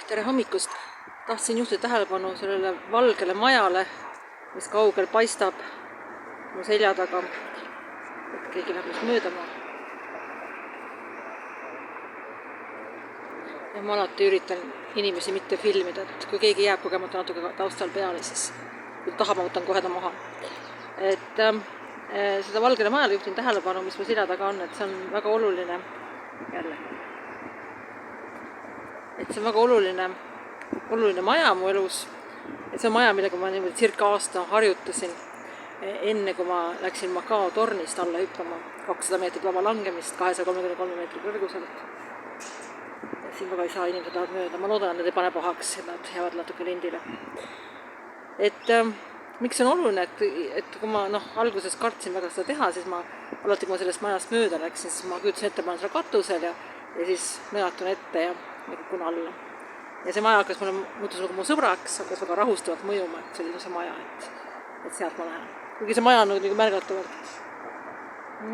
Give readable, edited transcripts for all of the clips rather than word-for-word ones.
tere hommikust! Tahtsin juhtida tähelepanu sellele valgele majale, mis kaugel paistab mu selja taga. Et keegi läheb just mööda ma. Ja ma alati üritan inimesi mitte filmida, et kui keegi jääb kogemata natuke taustal peale, siis kui tahab, ma võtan kohe ta maha. Et seda valgele majale juhtin tähelepanu, mis mu selja taga on, et see on väga oluline jälle. Et see on väga oluline maja mu elus. Et see on maja, millega ma niimoodi circa aasta harjutasin, enne kui ma läksin Macao tornist alla hüppama 200 meetrit lava langemist 233 meetri kõrguselt. Siin väga ei saa inimesed lähevad mööda. Ma loodan, et nad ei pane pahaks, et nad jäävad natuke lindile. Et miks see on oluline, et kui ma alguses kartsin väga seda teha, siis ma alati, kui ma sellest majast mööda läksin, siis ma kujutasin ette, ma olen seal katusel ja siis nõjatun ette ja kukun alla. Ja see maja muutus nagu mu sõbraks, hakkas väga rahustavalt mõjuma, et see oli see maja, et sealt ma lähen. Kuigi see maja on nagu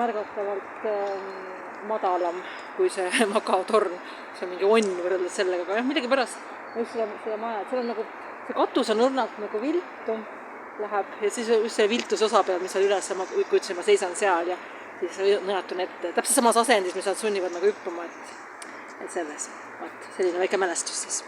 märgatavalt madalam kui see Macao torn. See on mingi onn võrreldes sellega, aga millegi pärast just seda maja, et seal on nagu, see katus on õrnalt nagu viltu läheb ja siis just see viltus osa peal, mis on üles, ma kujutasin, ma seisan seal ja siis nõjatun ette. Täpselt samas asendis, mis nad sunnivad nagu hüppama, et selles. Selline väike mälestus siis.